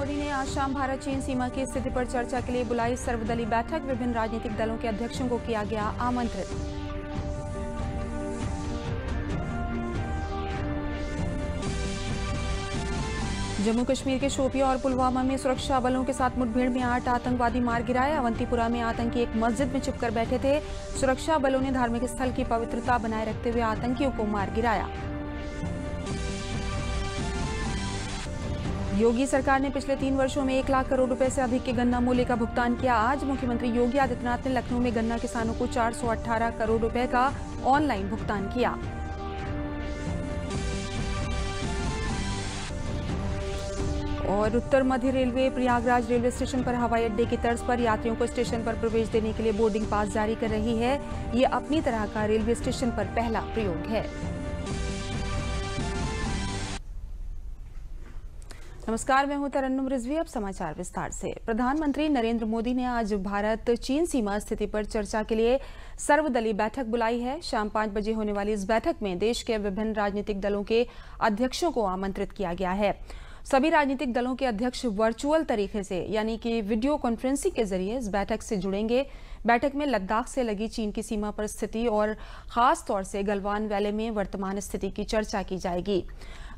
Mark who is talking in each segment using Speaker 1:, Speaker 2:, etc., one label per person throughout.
Speaker 1: मोदी ने आज शाम भारत चीन सीमा की स्थिति पर चर्चा के लिए बुलाई सर्वदलीय बैठक। विभिन्न राजनीतिक दलों के अध्यक्षों को किया गया आमंत्रित। जम्मू कश्मीर के शोपियां और पुलवामा में सुरक्षा बलों के साथ मुठभेड़ में 8 आतंकवादी मार गिराए। अवंतीपुरा में आतंकी एक मस्जिद में छिपकर बैठे थे। सुरक्षा बलों ने धार्मिक स्थल की पवित्रता बनाए रखते हुए आतंकियों को मार गिराया। योगी सरकार ने पिछले 3 वर्षों में 1 लाख करोड़ रुपए से अधिक के गन्ना मूल्य का भुगतान किया। आज मुख्यमंत्री योगी आदित्यनाथ ने लखनऊ में गन्ना किसानों को 418 करोड़ रुपए का ऑनलाइन भुगतान किया। और उत्तर मध्य रेलवे प्रयागराज रेलवे स्टेशन पर हवाई अड्डे की तर्ज पर यात्रियों को स्टेशन पर प्रवेश देने के लिए बोर्डिंग पास जारी कर रही है। ये अपनी तरह का रेलवे स्टेशन पर पहला प्रयोग है। नमस्कार, मैं हूं तरन्नुम रिजवी। अब समाचार विस्तार से। प्रधानमंत्री नरेंद्र मोदी ने आज भारत चीन सीमा स्थिति पर चर्चा के लिए सर्वदलीय बैठक बुलाई है। शाम 5 बजे होने वाली इस बैठक में देश के विभिन्न राजनीतिक दलों के अध्यक्षों को आमंत्रित किया गया है। सभी राजनीतिक दलों के अध्यक्ष वर्चुअल तरीके से यानी कि वीडियो कॉन्फ्रेंसिंग के जरिए इस बैठक से जुड़ेंगे। बैठक में लद्दाख से लगी चीन की सीमा पर स्थिति और खास तौर से गलवान वैली में वर्तमान स्थिति की चर्चा की जाएगी।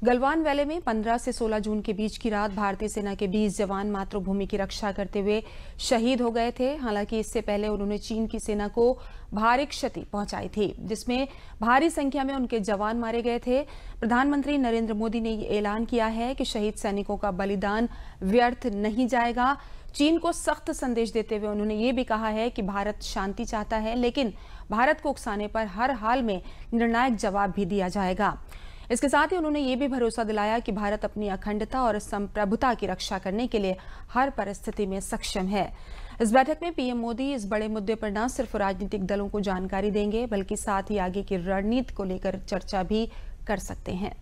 Speaker 1: गलवान वैली में 15 से 16 जून के बीच की रात भारतीय सेना के 20 जवान मातृभूमि की रक्षा करते हुए शहीद हो गए थे। हालांकि इससे पहले उन्होंने चीन की सेना को भारी क्षति पहुंचाई थी, जिसमें भारी संख्या में उनके जवान मारे गए थे। प्रधानमंत्री नरेंद्र मोदी ने ऐलान किया है कि शहीद सैनिकों का बलिदान व्यर्थ नहीं जाएगा। चीन को सख्त संदेश देते हुए उन्होंने ये भी कहा है कि भारत शांति चाहता है, लेकिन भारत को उकसाने पर हर हाल में निर्णायक जवाब भी दिया जाएगा। इसके साथ ही उन्होंने ये भी भरोसा दिलाया कि भारत अपनी अखंडता और संप्रभुता की रक्षा करने के लिए हर परिस्थिति में सक्षम है। इस बैठक में पीएम मोदी इस बड़े मुद्दे पर न सिर्फ राजनीतिक दलों को जानकारी देंगे, बल्कि साथ ही आगे की रणनीति को लेकर चर्चा भी कर सकते हैं।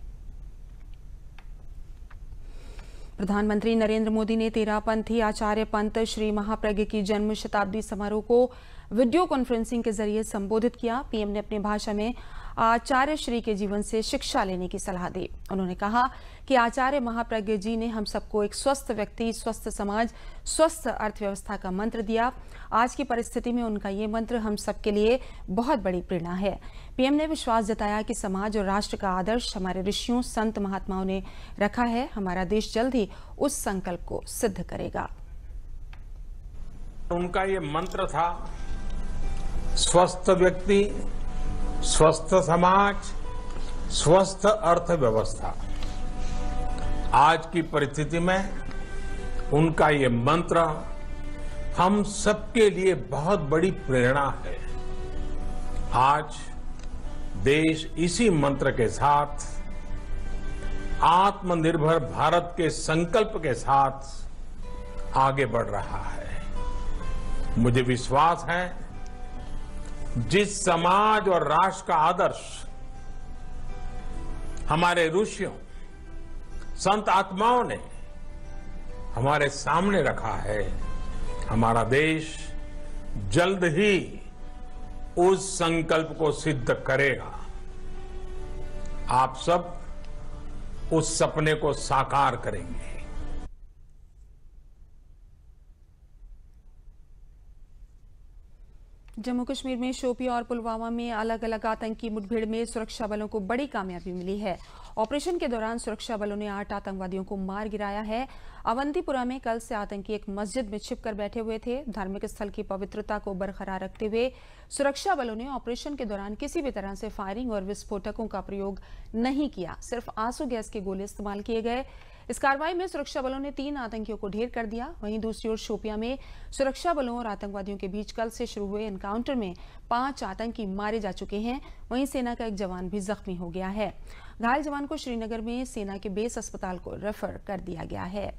Speaker 1: प्रधानमंत्री नरेंद्र मोदी ने तेरापंथी आचार्य पंत श्री महाप्रज्ञ की जन्म शताब्दी समारोह को वीडियो कॉन्फ्रेंसिंग के जरिए संबोधित किया। पीएम ने अपने भाषण में आचार्य श्री के जीवन से शिक्षा लेने की सलाह दी। उन्होंने कहा कि आचार्य महाप्रज्ञ जी ने हम सबको एक स्वस्थ व्यक्ति, स्वस्थ समाज, स्वस्थ अर्थव्यवस्था का मंत्र दिया। आज की परिस्थिति में उनका ये मंत्र हम सबके लिए बहुत बड़ी प्रेरणा है। पीएम ने विश्वास जताया कि समाज और राष्ट्र का आदर्श हमारे ऋषियों, संत, महात्माओं ने रखा है। हमारा देश जल्द ही उस संकल्प को सिद्ध करेगा।
Speaker 2: उनका ये मंत्र था, स्वस्थ व्यक्ति, स्वस्थ समाज, स्वस्थ अर्थव्यवस्था। आज की परिस्थिति में उनका ये मंत्र हम सबके लिए बहुत बड़ी प्रेरणा है। आज देश इसी मंत्र के साथ आत्मनिर्भर भारत के संकल्प के साथ आगे बढ़ रहा है। मुझे विश्वास है जिस समाज और राष्ट्र का आदर्श हमारे ऋषियों, संत आत्माओं ने हमारे सामने रखा है, हमारा देश जल्द ही उस संकल्प को सिद्ध करेगा। आप सब उस सपने को साकार करेंगे।
Speaker 1: जम्मू कश्मीर में शोपियां और पुलवामा में अलग अलग आतंकी मुठभेड़ में सुरक्षा बलों को बड़ी कामयाबी मिली है। ऑपरेशन के दौरान सुरक्षा बलों ने 8 आतंकवादियों को मार गिराया है। अवंतीपुरा में कल से आतंकी एक मस्जिद में छिपकर बैठे हुए थे। धार्मिक स्थल की पवित्रता को बरकरार रखते हुए सुरक्षा बलों ने ऑपरेशन के दौरान किसी भी तरह से फायरिंग और विस्फोटकों का प्रयोग नहीं किया। सिर्फ आंसू गैस के गोले इस्तेमाल किए गए। इस कार्रवाई में सुरक्षा बलों ने 3 आतंकियों को ढेर कर दिया। वहीं दूसरी ओर शोपियां में सुरक्षा बलों और आतंकवादियों के बीच कल से शुरू हुए एनकाउंटर में 5 आतंकी मारे जा चुके हैं। वहीं सेना का एक जवान भी जख्मी हो गया है। घायल जवान को श्रीनगर में सेना के बेस अस्पताल को रेफर कर दिया गया है।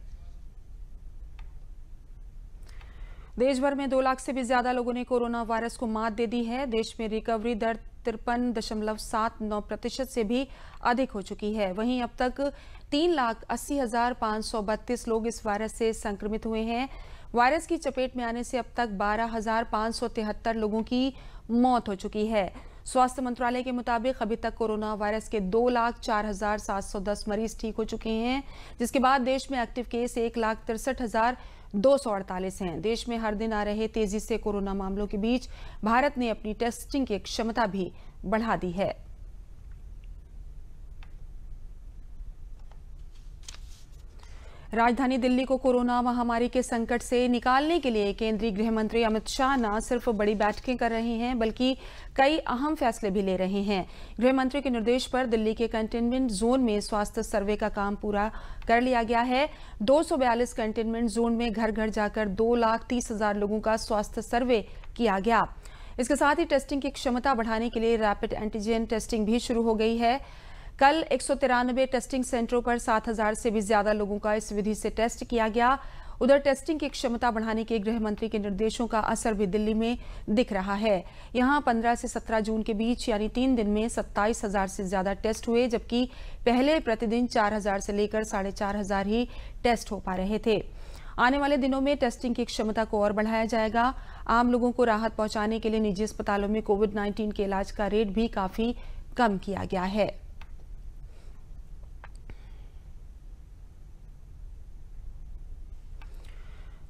Speaker 1: देश भर में 2 लाख से भी ज्यादा लोगों ने कोरोना वायरस को मात दे दी है। देश में रिकवरी दर 53.79% से भी अधिक हो चुकी है। वहीं अब तक 3,80,532 लोग इस वायरस से संक्रमित हुए हैं। वायरस की चपेट में आने से अब तक 12,573 लोगों की मौत हो चुकी है। स्वास्थ्य मंत्रालय के मुताबिक अभी तक कोरोना वायरस के 2,04,710 मरीज ठीक हो चुके हैं, जिसके बाद देश में एक्टिव केस 1,63,248 हैं। देश में हर दिन आ रहे तेजी से कोरोना मामलों के बीच भारत ने अपनी टेस्टिंग की क्षमता भी बढ़ा दी है। राजधानी दिल्ली को कोरोना महामारी के संकट से निकालने के लिए केंद्रीय गृह मंत्री अमित शाह न सिर्फ बड़ी बैठकें कर रहे हैं बल्कि कई अहम फैसले भी ले रहे हैं। गृह मंत्री के निर्देश पर दिल्ली के कंटेनमेंट जोन में स्वास्थ्य सर्वे का काम पूरा कर लिया गया है। 242 कंटेनमेंट जोन में घर घर जाकर 2,30,000 लोगों का स्वास्थ्य सर्वे किया गया। इसके साथ ही टेस्टिंग की क्षमता बढ़ाने के लिए रैपिड एंटीजन टेस्टिंग भी शुरू हो गई है। कल 193 टेस्टिंग सेंटरों पर 7,000 से भी ज्यादा लोगों का इस विधि से टेस्ट किया गया। उधर टेस्टिंग की क्षमता बढ़ाने के गृह मंत्री के निर्देशों का असर भी दिल्ली में दिख रहा है। यहां 15 से 17 जून के बीच यानी 3 दिन में 27,000 से ज्यादा टेस्ट हुए, जबकि पहले प्रतिदिन 4,000 से लेकर 4,500 ही टेस्ट हो पा रहे थे। आने वाले दिनों में टेस्टिंग की क्षमता को और बढ़ाया जाएगा। आम लोगों को राहत पहुंचाने के लिए निजी अस्पतालों में कोविड-19 के इलाज का रेट भी काफी कम किया गया है।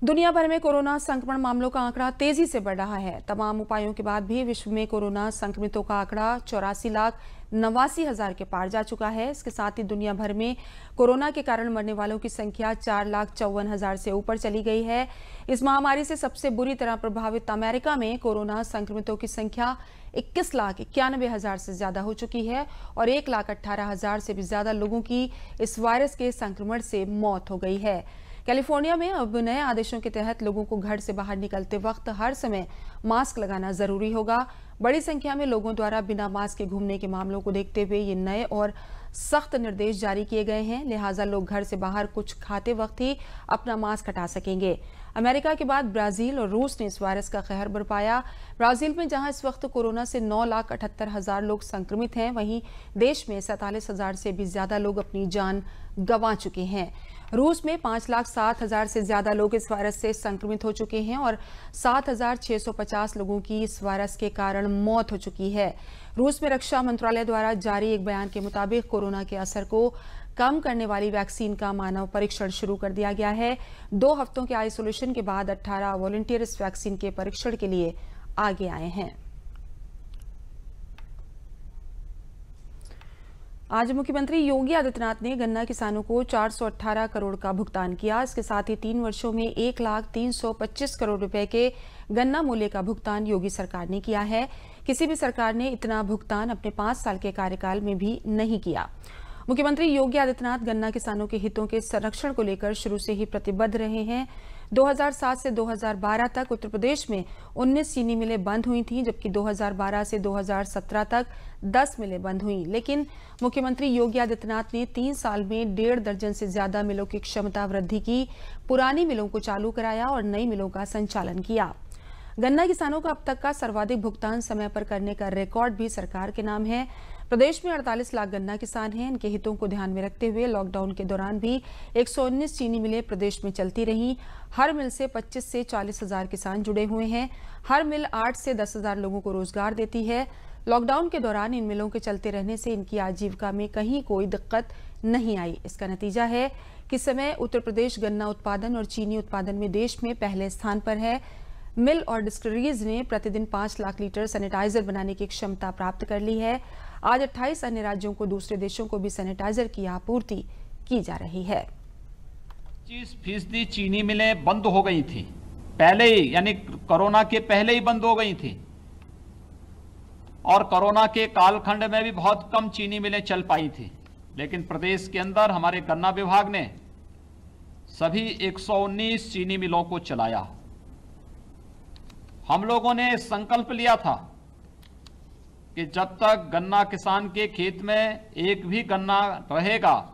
Speaker 1: दुनिया भर में कोरोना संक्रमण मामलों का आंकड़ा तेजी से बढ़ रहा है। तमाम उपायों के बाद भी विश्व में कोरोना संक्रमितों का आंकड़ा 84,89,000 के पार जा चुका है। इसके साथ ही दुनिया भर में कोरोना के कारण मरने वालों की संख्या 4,54,000 से ऊपर चली गई है। इस महामारी से सबसे बुरी तरह प्रभावित अमेरिका में कोरोना संक्रमितों की संख्या 21,91,000 से ज्यादा हो चुकी है और 1,18,000 से भी ज्यादा लोगों की इस वायरस के संक्रमण से मौत हो गई है। कैलिफोर्निया में अब नए आदेशों के तहत लोगों को घर से बाहर निकलते वक्त हर समय मास्क लगाना जरूरी होगा। बड़ी संख्या में लोगों द्वारा बिना मास्क के घूमने के मामलों को देखते हुए ये नए और सख्त निर्देश जारी किए गए हैं। लिहाजा लोग घर से बाहर कुछ खाते वक्त ही अपना मास्क हटा सकेंगे। अमेरिका के बाद ब्राजील और रूस ने इस वायरस का कहर बरपाया। ब्राजील में जहां इस वक्त कोरोना से 9,78,000 लोग संक्रमित हैं, वहीं देश में 47,000 से भी ज्यादा लोग अपनी जान गंवा चुके हैं। रूस में 5,07,000 से ज्यादा लोग इस वायरस से संक्रमित हो चुके हैं और 7,650 लोगों की इस वायरस के कारण मौत हो चुकी है। रूस में रक्षा मंत्रालय द्वारा जारी एक बयान के मुताबिक कोरोना के असर को कम करने वाली वैक्सीन का मानव परीक्षण शुरू कर दिया गया है। 2 हफ्तों के आइसोलेशन के बाद 18 वॉलंटियर इस वैक्सीन के परीक्षण के लिए आगे आए हैं। आज मुख्यमंत्री योगी आदित्यनाथ ने गन्ना किसानों को 418 करोड़ का भुगतान किया। इसके साथ ही 3 वर्षों में 1,325 करोड़ रुपए के गन्ना मूल्य का भुगतान योगी सरकार ने किया है। किसी भी सरकार ने इतना भुगतान अपने 5 साल के कार्यकाल में भी नहीं किया। मुख्यमंत्री योगी आदित्यनाथ गन्ना किसानों के हितों के संरक्षण को लेकर शुरू से ही प्रतिबद्ध रहे हैं। 2007 से 2012 तक उत्तर प्रदेश में 19 चीनी मिलें बंद हुई थीं, जबकि 2012 से 2017 तक 10 मिलें बंद हुईं। लेकिन मुख्यमंत्री योगी आदित्यनाथ ने 3 साल में 1.5 दर्जन से ज्यादा मिलों की क्षमता वृद्धि की, पुरानी मिलों को चालू कराया और नई मिलों का संचालन किया। गन्ना किसानों को अब तक का सर्वाधिक भुगतान समय पर करने का रिकॉर्ड भी सरकार के नाम है। प्रदेश में 48 लाख गन्ना किसान हैं। इनके हितों को ध्यान में रखते हुए लॉकडाउन के दौरान भी 119 चीनी मिलें प्रदेश में चलती रहीं। हर मिल से 25 से 40,000 किसान जुड़े हुए हैं। हर मिल 8 से 10,000 लोगों को रोजगार देती है। लॉकडाउन के दौरान इन मिलों के चलते रहने से इनकी आजीविका में कहीं कोई दिक्कत नहीं आई। इसका नतीजा है कि इस समय उत्तर प्रदेश गन्ना उत्पादन और चीनी उत्पादन में देश में पहले स्थान पर है। मिल और डिस्टिलरीज ने प्रतिदिन 5 लाख लीटर सैनिटाइजर बनाने की क्षमता प्राप्त कर ली है। आज 28 अन्य राज्यों को दूसरे देशों को भी सैनिटाइजर की आपूर्ति की जा रही है।
Speaker 3: 25% चीनी मिलें बंद हो गई थी पहले ही, यानी कोरोना के पहले ही बंद हो गई थी और कोरोना के कालखंड में भी बहुत कम चीनी मिलें चल पाई थी। लेकिन प्रदेश के अंदर हमारे गन्ना विभाग ने सभी 119 चीनी मिलों को चलाया। हम लोगों ने संकल्प लिया था कि जब तक गन्ना किसान के खेत में एक भी गन्ना रहेगा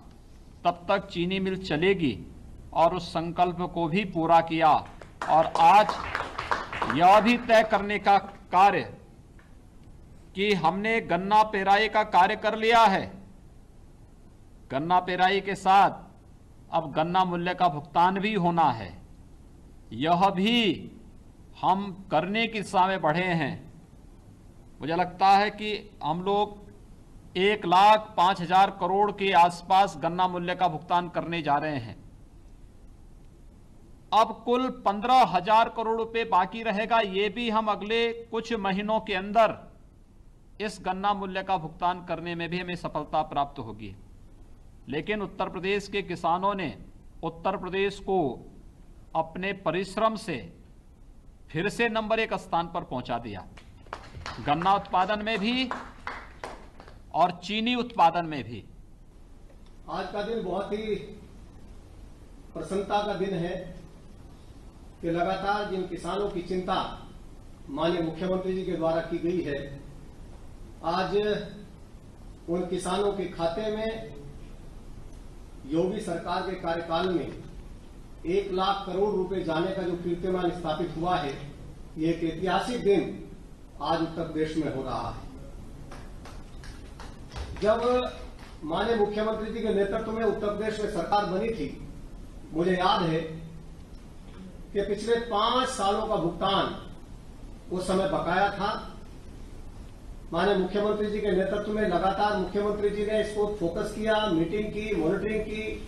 Speaker 3: तब तक चीनी मिल चलेगी और उस संकल्प को भी पूरा किया। और आज यह भी तय करने का कार्य कि हमने गन्ना पेराई का कार्य कर लिया है। गन्ना पेराई के साथ अब गन्ना मूल्य का भुगतान भी होना है। यह भी हम करने की दिशा में बढ़े हैं। मुझे लगता है कि हम लोग 1,05,000 करोड़ के आसपास गन्ना मूल्य का भुगतान करने जा रहे हैं। अब कुल 15,000 करोड़ रुपए बाकी रहेगा। ये भी हम अगले कुछ महीनों के अंदर इस गन्ना मूल्य का भुगतान करने में भी हमें सफलता प्राप्त होगी। लेकिन उत्तर प्रदेश के किसानों ने उत्तर प्रदेश को अपने परिश्रम से फिर से नंबर 1 स्थान पर पहुंचा दिया, गन्ना उत्पादन में भी और चीनी उत्पादन में भी।
Speaker 4: आज का दिन बहुत ही प्रसन्नता का दिन है कि लगातार जिन किसानों की चिंता माननीय मुख्यमंत्री जी के द्वारा की गई है, आज उन किसानों के खाते में योगी सरकार के कार्यकाल में 1 लाख करोड़ रुपए जाने का जो कीर्तिमान स्थापित हुआ है, ये एक ऐतिहासिक दिन आज उत्तर प्रदेश में हो रहा है। जब माननीय मुख्यमंत्री जी के नेतृत्व में उत्तर प्रदेश में सरकार बनी थी, मुझे याद है कि पिछले 5 सालों का भुगतान उस समय बकाया था। माननीय मुख्यमंत्री जी के नेतृत्व में लगातार मुख्यमंत्री जी ने इसको फोकस किया, मीटिंग की, मॉनिटरिंग की,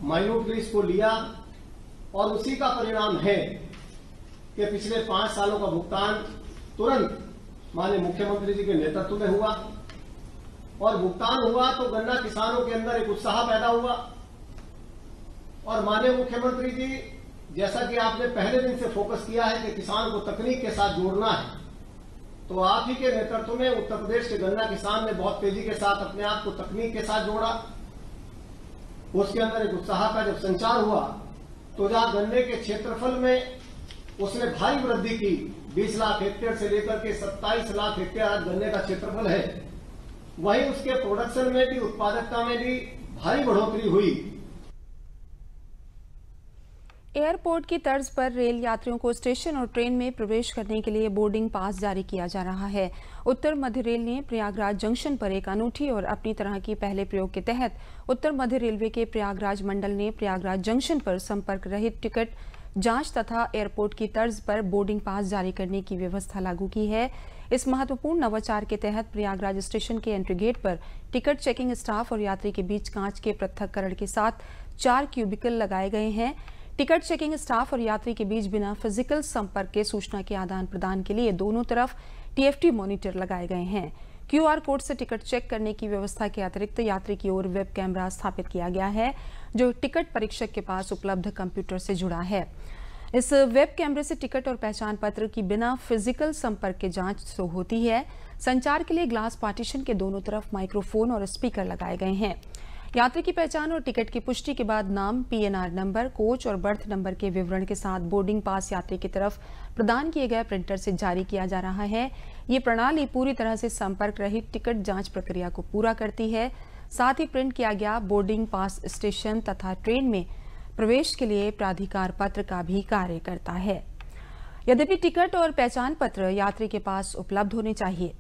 Speaker 4: माइन्यूटली इसको लिया और उसी का परिणाम है कि पिछले 5 सालों का भुगतान तुरंत माननीय मुख्यमंत्री जी के नेतृत्व में हुआ और भुगतान हुआ तो गन्ना किसानों के अंदर एक उत्साह पैदा हुआ। और माननीय मुख्यमंत्री जी, जैसा कि आपने पहले दिन से फोकस किया है कि किसान को तकनीक के साथ जोड़ना है, तो आप ही के नेतृत्व में उत्तर प्रदेश के गन्ना किसान ने बहुत तेजी के साथ अपने आप को तकनीक के साथ जोड़ा। उसके अंदर एक उत्साह का जब संचार हुआ तो जहां गन्ने के क्षेत्रफल में उसने भारी वृद्धि की, 20 लाख हेक्टेयर से लेकर के 27 लाख हेक्टेयर आज गन्ने का क्षेत्रफल है, वहीं उसके प्रोडक्शन में भी, उत्पादकता में भी भारी बढ़ोतरी हुई।
Speaker 1: एयरपोर्ट की तर्ज पर रेल यात्रियों को स्टेशन और ट्रेन में प्रवेश करने के लिए बोर्डिंग पास जारी किया जा रहा है। उत्तर मध्य रेल ने प्रयागराज जंक्शन पर एक अनूठी और अपनी तरह की पहले प्रयोग के तहत उत्तर मध्य रेलवे के प्रयागराज मंडल ने प्रयागराज जंक्शन पर संपर्क रहित टिकट जांच तथा एयरपोर्ट की तर्ज पर बोर्डिंग पास जारी करने की व्यवस्था लागू की है। इस महत्वपूर्ण नवाचार के तहत प्रयागराज स्टेशन के एंट्री गेट पर टिकट चेकिंग स्टाफ और यात्री के बीच कांच के पृथक्करण के साथ 4 क्यूबिकल लगाए गए हैं। टिकट चेकिंग स्टाफ और यात्री के बीच बिना फिजिकल संपर्क के सूचना के आदान प्रदान के लिए दोनों तरफ टीएफटी मॉनिटर लगाए गए हैं। क्यूआर कोड से टिकट चेक करने की व्यवस्था के अतिरिक्त यात्री की ओर वेब कैमरा स्थापित किया गया है, जो टिकट परीक्षक के पास उपलब्ध कंप्यूटर से जुड़ा है। इस वेब कैमरे से टिकट और पहचान पत्र की बिना फिजिकल संपर्क के जांच तो होती है। संचार के लिए ग्लास पार्टीशन के दोनों तरफ माइक्रोफोन और स्पीकर लगाए गए हैं। यात्री की पहचान और टिकट की पुष्टि के बाद नाम, पीएनआर नंबर, कोच और बर्थ नंबर के विवरण के साथ बोर्डिंग पास यात्री की तरफ प्रदान किए गए प्रिंटर से जारी किया जा रहा है। ये प्रणाली पूरी तरह से संपर्क रहित टिकट जांच प्रक्रिया को पूरा करती है। साथ ही प्रिंट किया गया बोर्डिंग पास स्टेशन तथा ट्रेन में प्रवेश के लिए प्राधिकार पत्र का भी कार्य करता है। यद्यपि टिकट और पहचान पत्र यात्री के पास उपलब्ध होने चाहिए।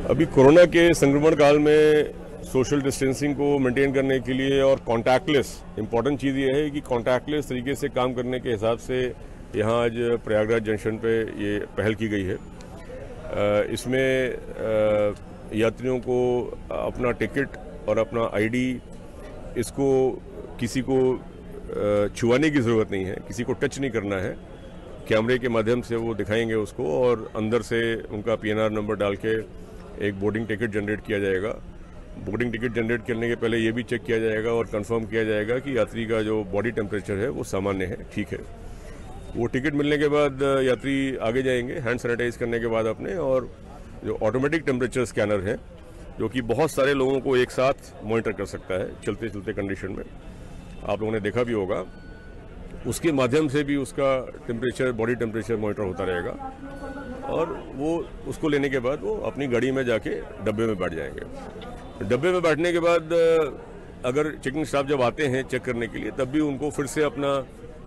Speaker 5: अभी कोरोना के संक्रमण काल में सोशल डिस्टेंसिंग को मेंटेन करने के लिए और कॉन्टैक्टलेस, इम्पॉर्टेंट चीज़ ये है कि कॉन्टैक्टलेस तरीके से काम करने के हिसाब से यहाँ आज प्रयागराज जंक्शन पे ये पहल की गई है। इसमें यात्रियों को अपना टिकट और अपना आईडी, इसको किसी को छुआने की ज़रूरत नहीं है, किसी को टच नहीं करना है। कैमरे के माध्यम से वो दिखाएंगे उसको और अंदर से उनका पीएनआर नंबर डाल के एक बोर्डिंग टिकट जनरेट किया जाएगा। बोर्डिंग टिकट जनरेट करने के पहले ये भी चेक किया जाएगा और कंफर्म किया जाएगा कि यात्री का जो बॉडी टेम्परेचर है वो सामान्य है, ठीक है। वो टिकट मिलने के बाद यात्री आगे जाएंगे हैंड सैनिटाइज करने के बाद अपने, और जो ऑटोमेटिक टेम्परेचर स्कैनर है जो कि बहुत सारे लोगों को एक साथ मॉनिटर कर सकता है चलते चलते कंडीशन में, आप लोगों ने देखा भी होगा, उसके माध्यम से भी उसका टेम्परेचर, बॉडी टेम्परेचर मॉनिटर होता रहेगा और वो उसको लेने के बाद वो अपनी गाड़ी में जाके डब्बे में बैठ जाएंगे। डब्बे में बैठने के बाद अगर चेकिंग स्टाफ जब आते हैं चेक करने के लिए, तब भी उनको फिर से अपना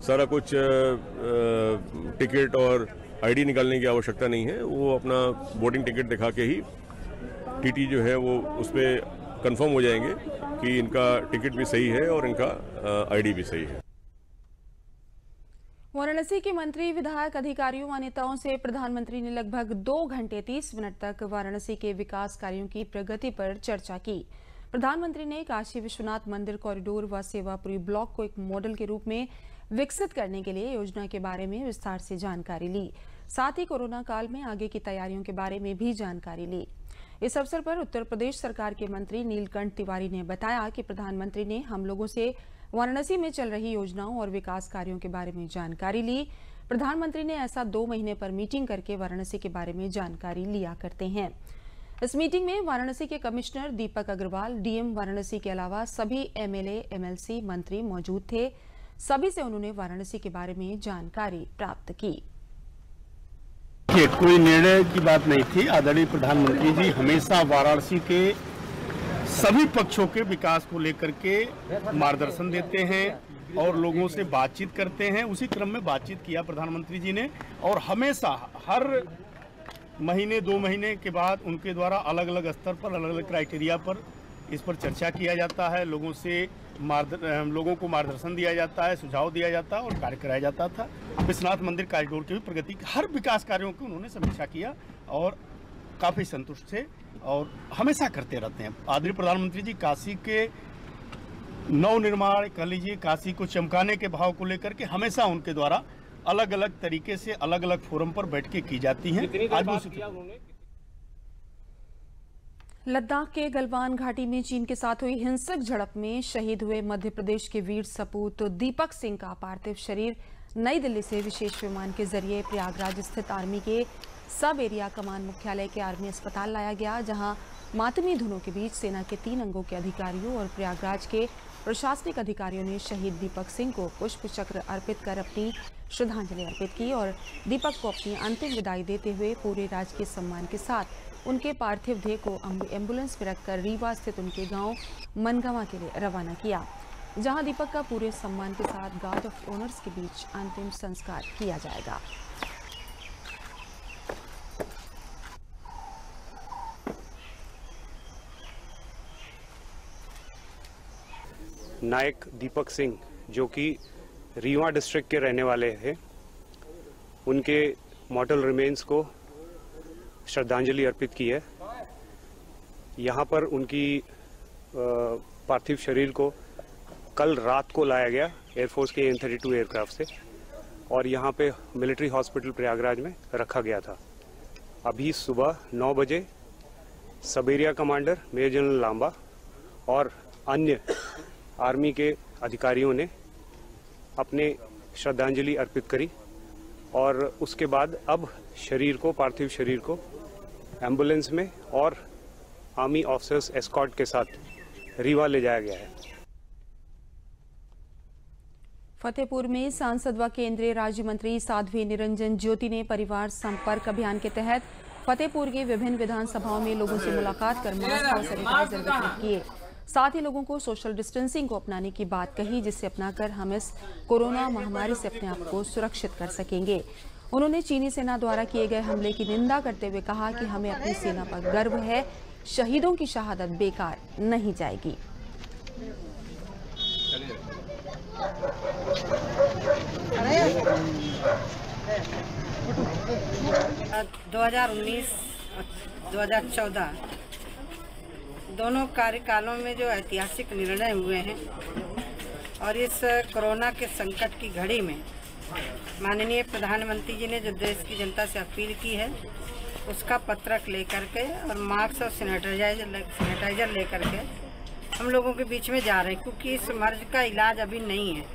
Speaker 5: सारा कुछ टिकट और आईडी निकालने की आवश्यकता नहीं है। वो अपना बोर्डिंग टिकट दिखा के ही टीटी जो है वो उस पर कंफर्म हो जाएंगे कि इनका टिकट भी सही है और इनका आईडी भी सही है।
Speaker 1: वाराणसी के मंत्री, विधायक, अधिकारियों व नेताओं से प्रधानमंत्री ने लगभग 2 घंटे 30 मिनट तक वाराणसी के विकास कार्यों की प्रगति पर चर्चा की। प्रधानमंत्री ने काशी विश्वनाथ मंदिर कॉरिडोर व सेवापुरी ब्लॉक को एक मॉडल के रूप में विकसित करने के लिए योजना के बारे में विस्तार से जानकारी ली। साथ ही कोरोना काल में आगे की तैयारियों के बारे में भी जानकारी ली। इस अवसर पर उत्तर प्रदेश सरकार के मंत्री नीलकंठ तिवारी ने बताया कि प्रधानमंत्री ने हम लोगों से वाराणसी में चल रही योजनाओं और विकास कार्यों के बारे में जानकारी ली। प्रधानमंत्री ने ऐसा 2 महीने पर मीटिंग करके वाराणसी के बारे में जानकारी लिया करते हैं। इस मीटिंग में वाराणसी के कमिश्नर दीपक अग्रवाल, डीएम वाराणसी के अलावा सभी एमएलए, एमएलसी, मंत्री मौजूद थे। सभी से उन्होंने वाराणसी के बारे में जानकारी प्राप्त की।
Speaker 6: कोई निर्णय की बात नहीं थी। आदरणीय प्रधानमंत्री जी हमेशा वाराणसी के सभी पक्षों के विकास को लेकर के मार्गदर्शन देते हैं और लोगों से बातचीत करते हैं। उसी क्रम में बातचीत किया प्रधानमंत्री जी ने, और हमेशा हर महीने 2 महीने के बाद उनके द्वारा अलग अलग स्तर पर, अलग अलग क्राइटेरिया पर इस पर चर्चा किया जाता है। लोगों को मार्गदर्शन दिया जाता है, सुझाव दिया जाता है और कार्य कराया जाता था। विश्वनाथ मंदिर कॉरिडोर की भी प्रगति, हर विकास कार्यों की उन्होंने समीक्षा किया और काफ़ी संतुष्ट थे और हमेशा करते रहते हैं। आदरणीय प्रधानमंत्री जी काशी के नवनिर्माण, कह लीजिए काशी को चमकाने के भाव को लेकर के हमेशा उनके द्वारा अलग अलग तरीके से अलग अलग फोरम पर बैठकें की जाती हैं।
Speaker 1: लद्दाख के गलवान घाटी में चीन के साथ हुई हिंसक झड़प में शहीद हुए मध्य प्रदेश के वीर सपूत दीपक सिंह का पार्थिव शरीर नई दिल्ली से विशेष विमान के जरिए प्रयागराज स्थित आर्मी के सब एरिया कमान मुख्यालय के आर्मी अस्पताल लाया गया, जहां मातमी धुनों के बीच सेना के 3 अंगों के अधिकारियों और प्रयागराज के प्रशासनिक अधिकारियों ने शहीद दीपक सिंह को पुष्प चक्र अर्पित कर अपनी श्रद्धांजलि अर्पित की और दीपक को अपनी अंतिम विदाई देते हुए पूरे राजकीय सम्मान के साथ उनके पार्थिव देह को एम्बुलेंस में रखकर रीवा स्थित उनके गांव मनगावा के लिए रवाना किया, जहां दीपक का पूरे सम्मान के साथ गार्ड ऑफ ऑनर्स के बीच अंतिम संस्कार किया जाएगा।
Speaker 7: नायक दीपक सिंह जो कि रीवा डिस्ट्रिक्ट के रहने वाले हैं, उनके मॉर्टल रिमेन्स को श्रद्धांजलि अर्पित की है। यहाँ पर उनकी पार्थिव शरीर को कल रात को लाया गया एयरफोर्स के AN-32 एयरक्राफ्ट से और यहाँ पे मिलिट्री हॉस्पिटल प्रयागराज में रखा गया था। अभी सुबह 9 बजे सब area commander major general Lamba और अन्य आर्मी के अधिकारियों ने अपने श्रद्धांजलि अर्पित करी और उसके बाद अब पार्थिव शरीर को एम्बुलेंस में और आर्मी ऑफिसर्स एस्कॉर्ट के साथ रीवा ले जाया गया है।
Speaker 1: फतेहपुर में सांसद व केंद्रीय राज्य मंत्री साध्वी निरंजन ज्योति ने परिवार संपर्क अभियान के तहत फतेहपुर की विभिन्न विधानसभाओं में लोगों से मुलाकात कर मास्क और सैनिटाइजर वितरित किए। साथ ही लोगों को सोशल डिस्टेंसिंग को अपनाने की बात कही, जिससे अपनाकर हम इस कोरोना महामारी से अपने आप को सुरक्षित कर सकेंगे। उन्होंने चीनी सेना द्वारा किए गए हमले की निंदा करते हुए कहा कि हमें अपनी सेना पर गर्व है, शहीदों की शहादत बेकार नहीं जाएगी।
Speaker 8: 2019-2014 दोनों कार्यकालों में जो ऐतिहासिक निर्णय हुए हैं और इस कोरोना के संकट की घड़ी में माननीय प्रधानमंत्री जी ने जो देश की जनता से अपील की है, उसका पत्रक लेकर के और मास्क और सैनिटाइजर लेकर के हम लोगों के बीच में जा रहे हैं, क्योंकि इस मर्ज का इलाज अभी नहीं है।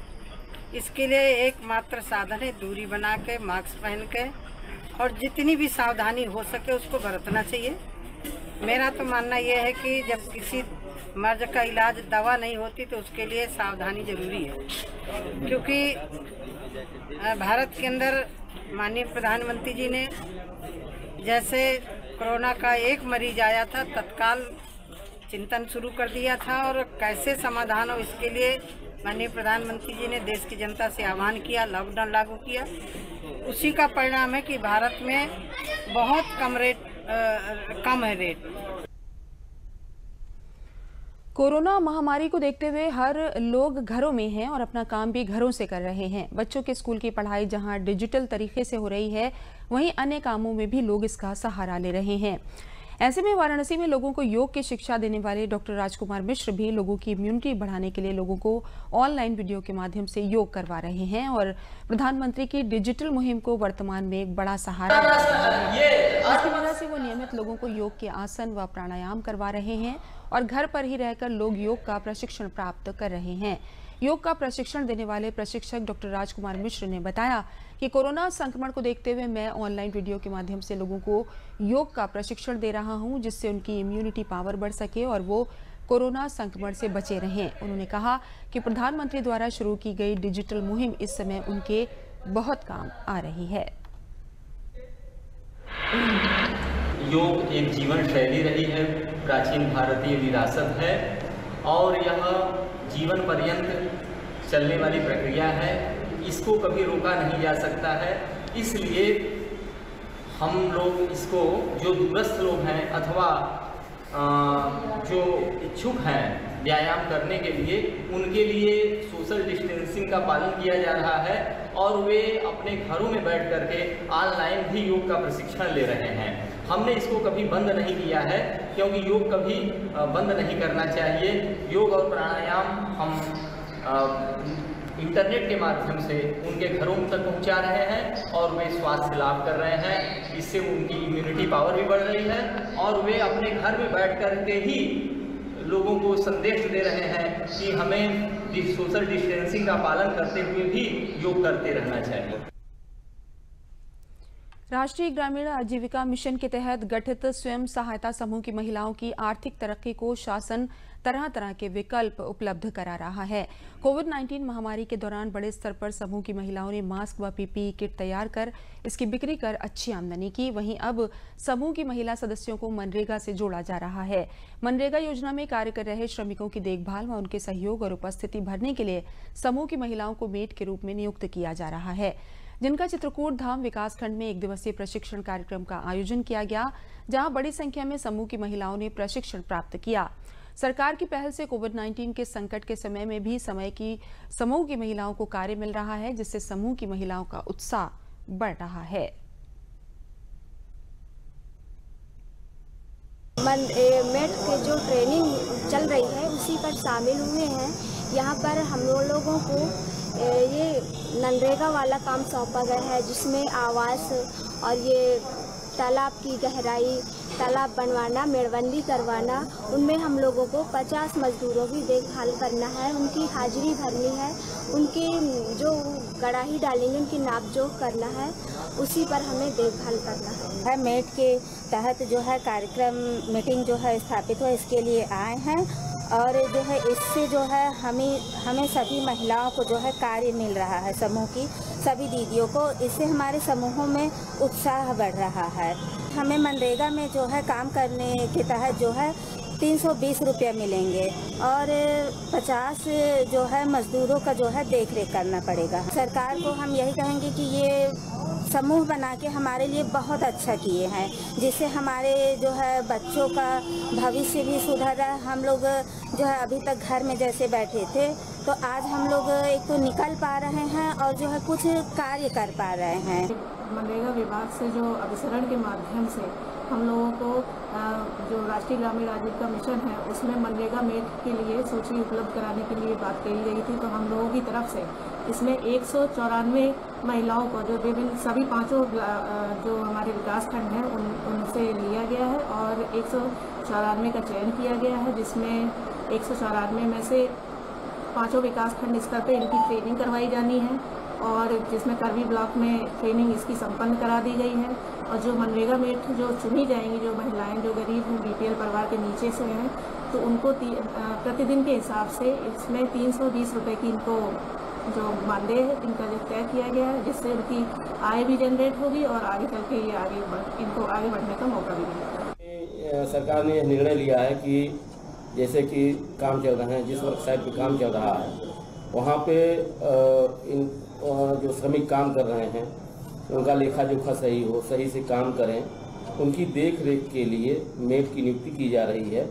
Speaker 8: इसके लिए एकमात्र साधन है दूरी बना के, मास्क पहन के और जितनी भी सावधानी हो सके उसको बरतना चाहिए। मेरा तो मानना यह है कि जब किसी मर्ज का इलाज दवा नहीं होती तो उसके लिए सावधानी जरूरी है, क्योंकि भारत के अंदर माननीय प्रधानमंत्री जी ने जैसे कोरोना का एक मरीज आया था, तत्काल चिंतन शुरू कर दिया था और कैसे समाधान हो इसके लिए माननीय प्रधानमंत्री जी ने देश की जनता से आह्वान किया, लॉकडाउन लागू किया। उसी का परिणाम है कि भारत में बहुत कम है रेट।
Speaker 1: कोरोना महामारी को देखते हुए हर लोग घरों में हैं और अपना काम भी घरों से कर रहे हैं। बच्चों के स्कूल की पढ़ाई जहां डिजिटल तरीके से हो रही है, वहीं अन्य कामों में भी लोग इसका सहारा ले रहे हैं। ऐसे में वाराणसी में लोगों को योग की शिक्षा देने वाले डॉक्टर राजकुमार मिश्र भी लोगों की इम्यूनिटी बढ़ाने के लिए लोगों को ऑनलाइन वीडियो के माध्यम से योग करवा रहे हैं और प्रधानमंत्री की डिजिटल मुहिम को वर्तमान में एक बड़ा सहारा इसकी वजह से वो नियमित लोगों को योग के आसन व प्राणायाम करवा रहे हैं और घर पर ही रहकर लोग योग का प्रशिक्षण प्राप्त कर रहे हैं। योग का प्रशिक्षण देने वाले प्रशिक्षक डॉक्टर राजकुमार मिश्र ने बताया कि कोरोना संक्रमण को देखते हुए मैं ऑनलाइन वीडियो के माध्यम से लोगों को योग का प्रशिक्षण दे रहा हूं, जिससे उनकी इम्यूनिटी पावर बढ़ सके और वो कोरोना संक्रमण से बचे रहें। उन्होंने कहा कि प्रधानमंत्री द्वारा शुरू की गई डिजिटल मुहिम इस समय उनके बहुत काम आ रही है।
Speaker 9: योग एक जीवन शैली रही है, प्राचीन भारतीय विरासत है और यह जीवन पर्यंत चलने वाली प्रक्रिया है। इसको कभी रोका नहीं जा सकता है। इसलिए हम लोग इसको, जो दूरस्थ लोग हैं अथवा जो इच्छुक हैं व्यायाम करने के लिए, उनके लिए सोशल डिस्टेंसिंग का पालन किया जा रहा है और वे अपने घरों में बैठ करके ऑनलाइन भी योग का प्रशिक्षण ले रहे हैं। हमने इसको कभी बंद नहीं किया है, क्योंकि योग कभी बंद नहीं करना चाहिए। योग और प्राणायाम हम इंटरनेट के माध्यम से उनके घरों तक पहुंचा रहे हैं और वे स्वास्थ्य लाभ कर रहे हैं। इससे उनकी इम्यूनिटी पावर भी बढ़ रही है और वे अपने घर में बैठ कर के ही लोगों को संदेश दे रहे हैं कि हमें सोशल डिस्टेंसिंग का पालन करते हुए भी योग करते रहना चाहिए।
Speaker 1: राष्ट्रीय ग्रामीण आजीविका मिशन के तहत गठित स्वयं सहायता समूह की महिलाओं की आर्थिक तरक्की को शासन तरह तरह के विकल्प उपलब्ध करा रहा है। कोविड-19 महामारी के दौरान बड़े स्तर पर समूह की महिलाओं ने मास्क व पीपीई किट तैयार कर इसकी बिक्री कर अच्छी आमदनी की। वहीं अब समूह की महिला सदस्यों को मनरेगा से जोड़ा जा रहा है। मनरेगा योजना में कार्य कर रहे श्रमिकों की देखभाल व उनके सहयोग और उपस्थिति भरने के लिए समूह की महिलाओं को मेट के रूप में नियुक्त किया जा रहा है, जिनका चित्रकूट धाम विकासखंड में 1 दिवसीय प्रशिक्षण कार्यक्रम का आयोजन किया गया, जहां बड़ी संख्या में समूह की महिलाओं ने प्रशिक्षण प्राप्त किया। सरकार की पहल से कोविड-19 के संकट के समय में भी समूह की महिलाओं को कार्य मिल रहा है, जिससे समूह की महिलाओं का उत्साह बढ़ रहा है।
Speaker 10: मेट की जो ट्रेनिंग चल रही है उसी पर शामिल हुए हैं। यहाँ पर हम लोगों को ये मनरेगा वाला काम सौंपा गया है, जिसमें आवास और ये तालाब की गहराई, तालाब बनवाना, मेड़बंदी करवाना, उनमें हम लोगों को 50 मजदूरों की देखभाल करना है, उनकी हाजिरी भरनी है, उनकी जो कड़ाही डालेंगे उनकी नापजोख करना है, उसी पर हमें देखभाल करना है।
Speaker 11: मेट के तहत जो है कार्यक्रम मीटिंग जो है स्थापित हो, इसके लिए आए हैं और जो है इससे जो है हमें सभी महिलाओं को जो है कार्य मिल रहा है, समूह की सभी दीदियों को। इससे हमारे समूहों में उत्साह बढ़ रहा है। हमें मनरेगा में जो है काम करने के तहत जो है 320 रुपये मिलेंगे और 50 जो है मजदूरों का जो है देख रेख करना पड़ेगा। सरकार को हम यही कहेंगे कि ये समूह बना के हमारे लिए बहुत अच्छा किए हैं, जिससे हमारे जो है बच्चों का भविष्य भी सुधर रहा है। हम लोग जो है अभी तक घर में जैसे बैठे थे, तो आज हम लोग एक तो निकल पा रहे हैं और जो है कुछ कार्य कर पा रहे हैं।
Speaker 12: मनरेगा विभाग से जो अभिसरण के माध्यम से हम लोगों को जो राष्ट्रीय ग्रामीण आजीविका मिशन है, उसमें मनरेगा मेट के लिए सूची उपलब्ध कराने के लिए बात कही गई थी। तो हम लोगों की तरफ से इसमें 194 महिलाओं को, जो विभिन्न सभी 5 जो हमारे विकासखंड हैं उनसे लिया गया है और 194 का चयन किया गया है, जिसमें 194 में से 5 विकासखंड स्तर पर इनकी ट्रेनिंग करवाई जानी है और जिसमें करवी ब्लॉक में ट्रेनिंग इसकी संपन्न करा दी गई है। और जो मनरेगा मेट जो चुनी जाएंगी, जो महिलाएं जो गरीब बीपीएल परिवार के नीचे से हैं, तो उनको प्रतिदिन के हिसाब से इसमें 320 रुपये की इनको जो मानदेय है इनका जो तय किया गया है, जिससे उनकी आय भी जनरेट होगी और आगे चल के ये इनको आगे बढ़ने का मौका भी मिलेगा।
Speaker 13: सरकार ने निर्णय लिया है कि जैसे कि काम चल रहा है, जिस वर्क साइट पर काम चल रहा है वहाँ पे इन जो श्रमिक काम कर रहे हैं उनका लेखा जोखा सही हो, सही से काम करें, उनकी देख रेख के लिए मेट की नियुक्ति की जा रही है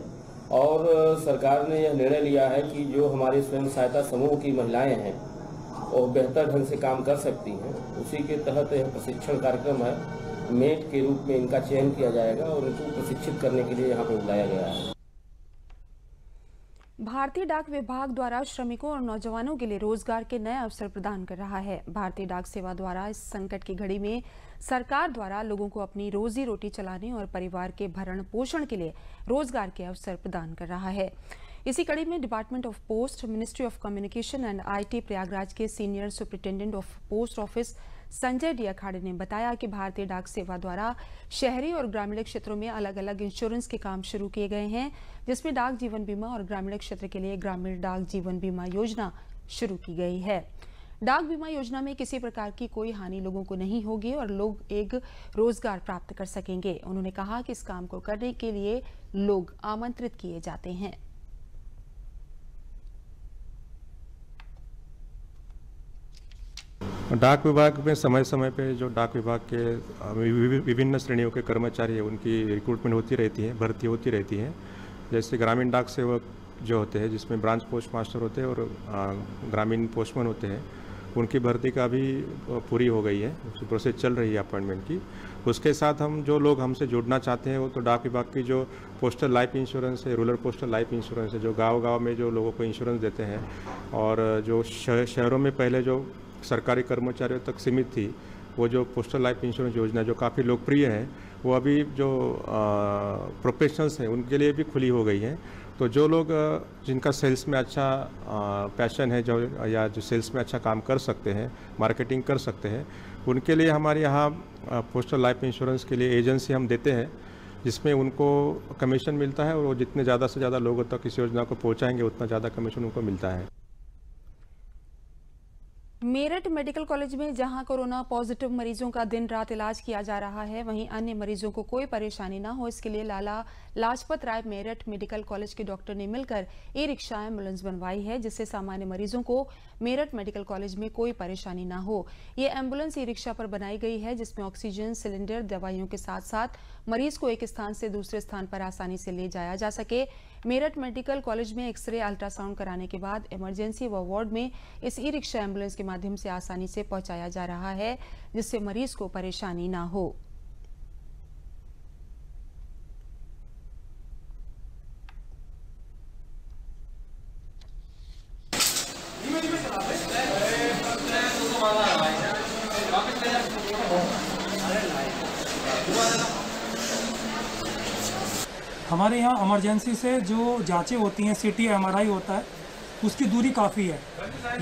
Speaker 13: और सरकार ने यह निर्णय लिया है कि जो हमारी स्वयं सहायता समूह की महिलाएं हैं वो बेहतर ढंग से काम कर सकती हैं। उसी के तहत यह प्रशिक्षण कार्यक्रम है, मेट के रूप में इनका चयन किया जाएगा और इनको प्रशिक्षित करने के लिए यहाँ पर बुलाया गया है।
Speaker 1: भारतीय डाक विभाग द्वारा श्रमिकों और नौजवानों के लिए रोजगार के नए अवसर प्रदान कर रहा है। भारतीय डाक सेवा द्वारा इस संकट की घड़ी में सरकार द्वारा लोगों को अपनी रोजी रोटी चलाने और परिवार के भरण पोषण के लिए रोजगार के अवसर प्रदान कर रहा है। इसी कड़ी में department of post, ministry of communication and IT Prayagraj के senior superintendent of post office Sanjay D Akhade ने बताया कि भारतीय डाक सेवा द्वारा शहरी और ग्रामीण क्षेत्रों में अलग अलग इंश्योरेंस के काम शुरू किए गए हैं, जिसमें डाक जीवन बीमा और ग्रामीण क्षेत्र के लिए ग्रामीण डाक जीवन बीमा योजना शुरू की गई है। डाक बीमा योजना में किसी प्रकार की कोई हानि लोगों को नहीं होगी और लोग एक रोजगार प्राप्त कर सकेंगे। उन्होंने कहा कि इस काम को करने के लिए लोग आमंत्रित किए जाते हैं।
Speaker 14: डाक विभाग में समय समय पे जो डाक विभाग के विभिन्न श्रेणियों के कर्मचारी हैं उनकी रिक्रूटमेंट होती रहती है, भर्ती होती रहती है। जैसे ग्रामीण डाक सेवक जो होते हैं जिसमें ब्रांच पोस्ट मास्टर होते हैं और ग्रामीण पोस्टमैन होते हैं, उनकी भर्ती का भी पूरी हो गई है, प्रोसेस चल रही है अपॉइंटमेंट की। उसके साथ हम जो लोग हमसे जुड़ना चाहते हैं वो तो डाक विभाग की जो पोस्टल लाइफ इंश्योरेंस है, रूरल पोस्टल लाइफ इंश्योरेंस है, जो गाँव में जो लोगों को इंश्योरेंस देते हैं, और जो शहरों में पहले जो सरकारी कर्मचारियों तक सीमित थी वो जो पोस्टल लाइफ इंश्योरेंस योजना जो काफ़ी लोकप्रिय है, वो अभी जो प्रोफेशनल्स हैं उनके लिए भी खुली हो गई है। तो जो लोग जिनका सेल्स में अच्छा पैशन है या जो सेल्स में अच्छा काम कर सकते हैं, मार्केटिंग कर सकते हैं, उनके लिए हमारे यहाँ पोस्टल लाइफ इंश्योरेंस के लिए एजेंसी हम देते हैं, जिसमें उनको कमीशन मिलता है और वो जितने ज़्यादा से ज़्यादा लोगों तक इस योजना को पहुँचाएंगे उतना ज़्यादा कमीशन उनको मिलता है।
Speaker 1: मेरठ मेडिकल कॉलेज में जहां कोरोना पॉजिटिव मरीजों का दिन रात इलाज किया जा रहा है, वहीं अन्य मरीजों को कोई परेशानी ना हो, इसके लिए लाला लाजपत राय मेरठ मेडिकल कॉलेज के डॉक्टर ने मिलकर ई-रिक्शा एम्बुलेंस बनवाई है, जिससे सामान्य मरीजों को मेरठ मेडिकल कॉलेज में कोई परेशानी ना हो। ये एम्बुलेंस ई-रिक्शा पर बनाई गई है, जिसमें ऑक्सीजन सिलेंडर, दवाइयों के साथ साथ मरीज को एक स्थान से दूसरे स्थान पर आसानी से ले जाया जा सके। मेरठ मेडिकल कॉलेज में एक्सरे, अल्ट्रासाउंड कराने के बाद इमरजेंसी व वार्ड में इस ई-रिक्शा एम्बुलेंस के माध्यम से आसानी से पहुंचाया जा रहा है, जिससे मरीज को परेशानी ना हो।
Speaker 15: हमारे यहाँ इमरजेंसी से जो जांचें होती हैं, CT MRI होता है, उसकी दूरी काफ़ी है।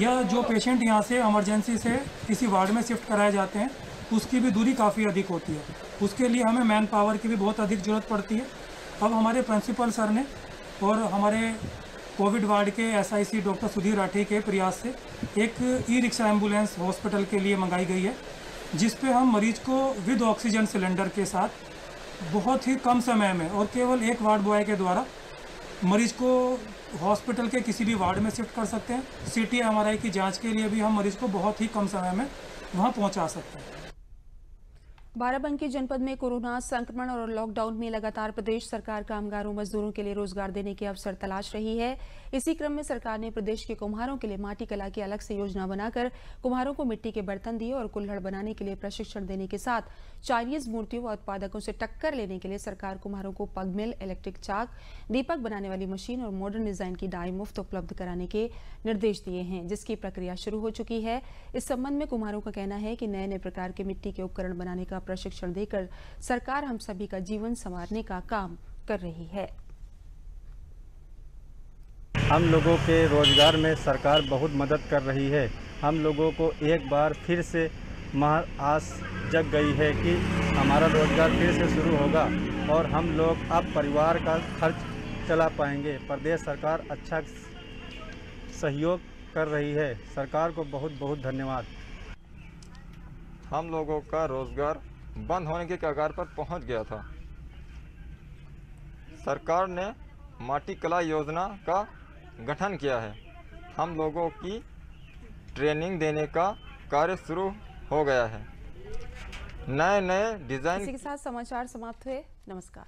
Speaker 15: या जो पेशेंट यहाँ से इमरजेंसी से किसी वार्ड में शिफ्ट कराए जाते हैं, उसकी भी दूरी काफ़ी अधिक होती है। उसके लिए हमें मैन पावर की भी बहुत अधिक ज़रूरत पड़ती है। अब हमारे प्रिंसिपल सर ने और हमारे कोविड वार्ड के SIC डॉक्टर सुधीर राठी के प्रयास से एक ई-रिक्शा एम्बुलेंस हॉस्पिटल के लिए मंगाई गई है, जिस पे हम मरीज को विद ऑक्सीजन सिलेंडर के साथ बहुत ही कम समय में और केवल एक वार्ड बॉय के द्वारा मरीज को हॉस्पिटल के किसी भी वार्ड में शिफ्ट कर सकते हैं। CT MRI की जांच के लिए भी हम मरीज को बहुत ही कम समय में वहां पहुंचा सकते हैं।
Speaker 1: बाराबंकी जनपद में कोरोना संक्रमण और लॉकडाउन में लगातार प्रदेश सरकार कामगारों मजदूरों के लिए रोजगार देने के अवसर तलाश रही है। इसी क्रम में सरकार ने प्रदेश के कुम्हारों के लिए माटी कला की अलग से योजना बनाकर कुम्हारों को मिट्टी के बर्तन दिए और कुल्हड़ बनाने के लिए प्रशिक्षण देने के साथ चाइनीज मूर्तियों व उत्पादकों से टक्कर लेने के लिए सरकार कुम्हारों को पग मिल, इलेक्ट्रिक चाक, दीपक बनाने वाली मशीन और मॉडर्न डिजाइन की डाई मुफ्त उपलब्ध कराने के निर्देश दिए हैं, जिसकी प्रक्रिया शुरू हो चुकी है। इस संबंध में कुम्हारों का कहना है कि नए नए प्रकार के मिट्टी के उपकरण बनाने का प्रशिक्षण देकर सरकार हम सभी का जीवन संवारने का काम कर रही है।
Speaker 16: हम लोगों के रोजगार में सरकार बहुत मदद कर रही है। हम लोगों को एक बार फिर से आस जग गई है कि हमारा रोजगार फिर से शुरू होगा और हम लोग अब परिवार का खर्च चला पाएंगे। प्रदेश सरकार अच्छा सहयोग कर रही है। सरकार को बहुत बहुत धन्यवाद।
Speaker 17: हम लोगों का रोजगार बंद होने के कगार पर पहुंच गया था। सरकार ने माटी कला योजना का गठन किया है। हम लोगों की ट्रेनिंग देने का कार्य शुरू हो गया है। नए नए डिजाइन।
Speaker 1: इसी के साथ समाचार समाप्त हुए। नमस्कार।